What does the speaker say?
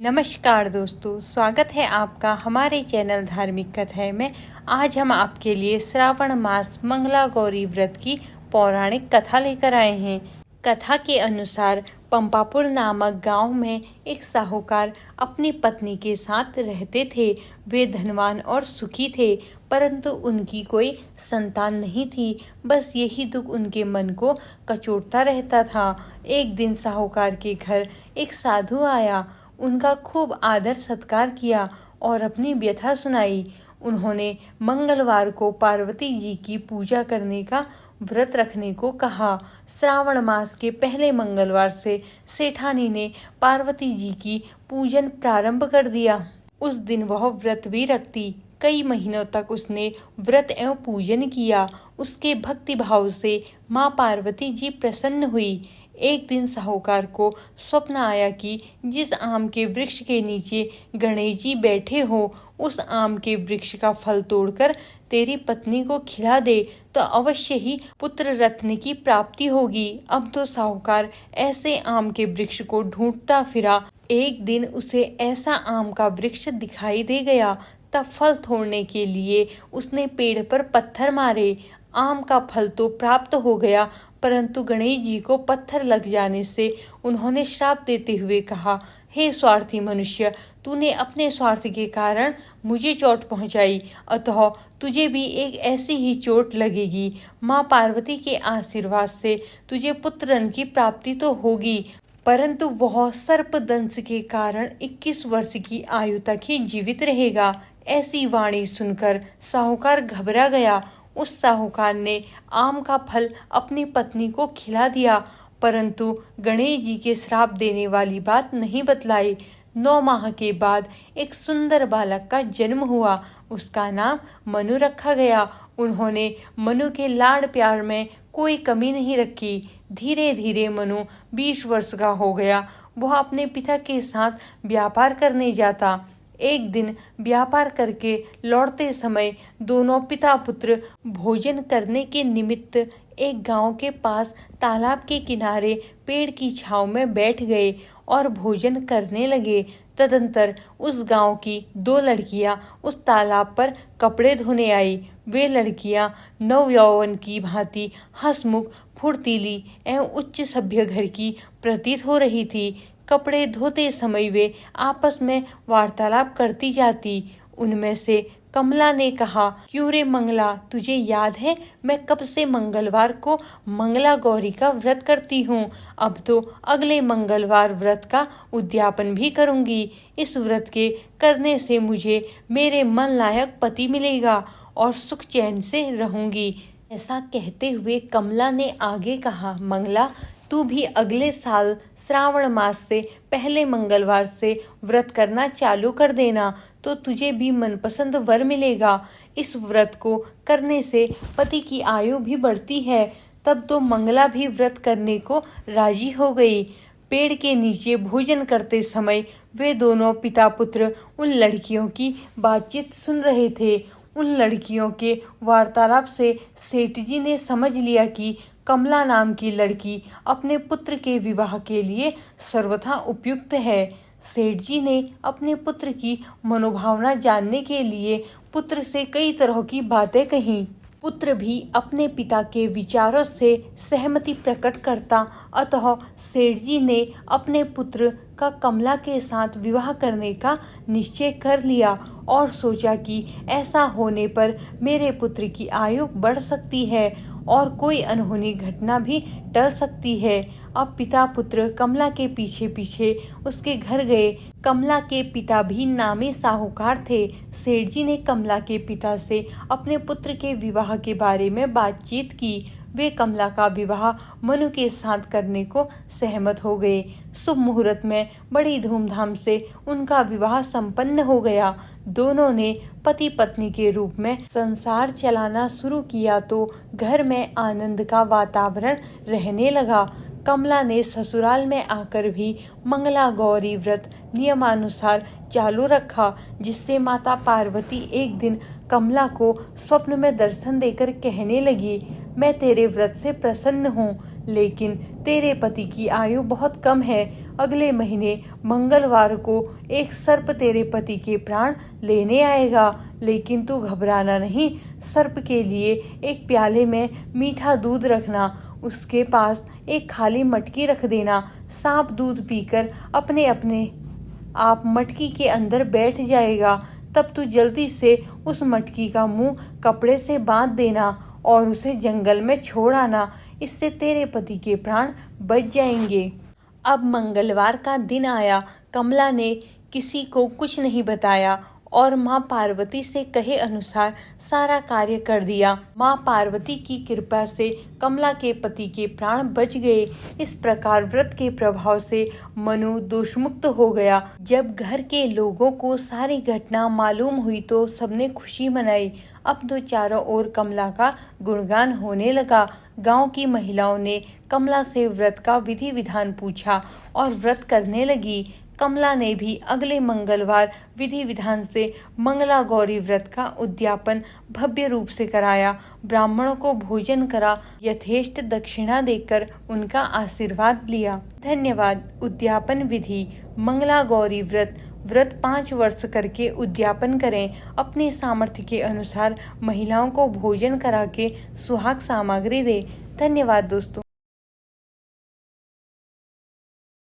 नमस्कार दोस्तों, स्वागत है आपका हमारे चैनल धार्मिक कथाएं में। आज हम आपके लिए श्रावण मास मंगला गौरी व्रत की पौराणिक कथा लेकर आए हैं। कथा के अनुसार पंपापुर नामक गांव में एक साहूकार अपनी पत्नी के साथ रहते थे। वे धनवान और सुखी थे, परंतु उनकी कोई संतान नहीं थी। बस यही दुख उनके मन को कचोटता रहता था। एक दिन साहूकार के घर एक साधु आया। उनका खूब आदर सत्कार किया और अपनी व्यथा सुनाई। उन्होंने मंगलवार को पार्वती जी की पूजा करने का व्रत रखने को कहा। श्रावण मास के पहले मंगलवार से सेठानी ने पार्वती जी की पूजन प्रारंभ कर दिया। उस दिन वह व्रत भी रखती। कई महीनों तक उसने व्रत एवं पूजन किया। उसके भक्ति भाव से माँ पार्वती जी प्रसन्न हुई। एक दिन साहूकार को स्वप्न आया कि जिस आम के वृक्ष के नीचे गणेश जी बैठे हो, उस आम के वृक्ष का फल तोड़कर तेरी पत्नी को खिला दे तो अवश्य ही पुत्र रत्न की प्राप्ति होगी। अब तो साहूकार ऐसे आम के वृक्ष को ढूंढता फिरा। एक दिन उसे ऐसा आम का वृक्ष दिखाई दे गया। तब फल तोड़ने के लिए उसने पेड़ पर पत्थर मारे। आम का फल तो प्राप्त हो गया, परंतु गणेश जी को पत्थर लग जाने से उन्होंने श्राप देते हुए कहा, हे स्वार्थी मनुष्य, तूने अपने स्वार्थ के कारण मुझे चोट पहुंचाई, अतः तुझे भी एक ऐसी ही चोट लगेगी। माँ पार्वती के आशीर्वाद से तुझे पुत्रन की प्राप्ति तो होगी, परंतु वह सर्पदंश के कारण 21 वर्ष की आयु तक ही जीवित रहेगा। ऐसी वाणी सुनकर साहूकार घबरा गया। उस साहूकार ने आम का फल अपनी पत्नी को खिला दिया, परंतु गणेश जी के श्राप देने वाली बात नहीं बतलाई। 9 माह के बाद एक सुंदर बालक का जन्म हुआ। उसका नाम मनु रखा गया। उन्होंने मनु के लाड़ प्यार में कोई कमी नहीं रखी। धीरे धीरे मनु 20 वर्ष का हो गया। वह अपने पिता के साथ व्यापार करने जाता। एक दिन व्यापार करके लौटते समय दोनों पिता पुत्र भोजन करने के निमित्त एक गांव के पास तालाब के किनारे पेड़ की छांव में बैठ गए और भोजन करने लगे। तदंतर उस गांव की 2 लड़कियां उस तालाब पर कपड़े धोने आई। वे लड़कियां नव यौवन की भांति हंसमुख, फुर्तीली एवं उच्च सभ्य घर की प्रतीत हो रही थी। कपड़े धोते समय वे आपस में वार्तालाप करती जाती। उनमें से कमला ने कहा, क्यों रे मंगला, तुझे याद है मैं कब से मंगलवार को मंगला गौरी का व्रत करती हूँ। अब तो अगले मंगलवार व्रत का उद्यापन भी करूँगी। इस व्रत के करने से मुझे मेरे मन लायक पति मिलेगा और सुख चैन से रहूंगी। ऐसा कहते हुए कमला ने आगे कहा, मंगला, तू भी अगले साल श्रावण मास से पहले मंगलवार से व्रत करना चालू कर देना, तो तुझे भी मनपसंद वर मिलेगा। इस व्रत को करने से पति की आयु भी बढ़ती है। तब तो मंगला भी व्रत करने को राजी हो गई। पेड़ के नीचे भोजन करते समय वे दोनों पिता पुत्र उन लड़कियों की बातचीत सुन रहे थे। उन लड़कियों के वार्तालाप से सेठ जी ने समझ लिया कि कमला नाम की लड़की अपने पुत्र के विवाह के लिए सर्वथा उपयुक्त है। सेठ जी ने अपने पुत्र की मनोभावना जानने के लिए पुत्र से कई तरह की बातें कही। पुत्र भी अपने पिता के विचारों से सहमति प्रकट करता, अतः सेठ जी ने अपने पुत्र का कमला के साथ विवाह करने का निश्चय कर लिया और सोचा कि ऐसा होने पर मेरे पुत्र की आयु बढ़ सकती है और कोई अनहोनी घटना भी टल सकती है। अब पिता पुत्र कमला के पीछे पीछे उसके घर गए। कमला के पिता भी नामी साहूकार थे। सेठ जी ने कमला के पिता से अपने पुत्र के विवाह के बारे में बातचीत की। वे कमला का विवाह मनु के साथ करने को सहमत हो गए। शुभ मुहूर्त में बड़ी धूमधाम से उनका विवाह संपन्न हो गया। दोनों ने पति पत्नी के रूप में संसार चलाना शुरू किया तो घर में आनंद का वातावरण रहने लगा। कमला ने ससुराल में आकर भी मंगला गौरी व्रत नियमानुसार चालू रखा, जिससे माता पार्वती एक दिन कमला को स्वप्न में दर्शन देकर कहने लगी, मैं तेरे व्रत से प्रसन्न हूँ, लेकिन तेरे पति की आयु बहुत कम है, अगले महीने मंगलवार को एक सर्प तेरे पति के प्राण लेने आएगा, लेकिन तू घबराना नहीं। सर्प के लिए एक प्याले में मीठा दूध रखना, उसके पास एक खाली मटकी रख देना। सांप दूध पीकर अपने अपने आप मटकी के अंदर बैठ जाएगा। तब तू जल्दी से उस मटकी का मुंह कपड़े से बांध देना और उसे जंगल में छोड़ आना। इससे तेरे पति के प्राण बच जाएंगे। अब मंगलवार का दिन आया। कमला ने किसी को कुछ नहीं बताया और माँ पार्वती से कहे अनुसार सारा कार्य कर दिया। माँ पार्वती की कृपा से कमला के पति के प्राण बच गए। इस प्रकार व्रत के प्रभाव से मनु दोषमुक्त हो गया। जब घर के लोगों को सारी घटना मालूम हुई तो सबने खुशी मनाई। अब तो चारों ओर कमला का गुणगान होने लगा। गांव की महिलाओं ने कमला से व्रत का विधि विधान पूछा और व्रत करने लगी। कमला ने भी अगले मंगलवार विधि विधान से मंगला गौरी व्रत का उद्यापन भव्य रूप से कराया। ब्राह्मणों को भोजन करा, यथेष्ट दक्षिणा देकर उनका आशीर्वाद लिया। धन्यवाद। उद्यापन विधि। मंगला गौरी व्रत 5 वर्ष करके उद्यापन करें। अपने सामर्थ्य के अनुसार महिलाओं को भोजन करा के सुहाग सामग्री दें। धन्यवाद दोस्तों।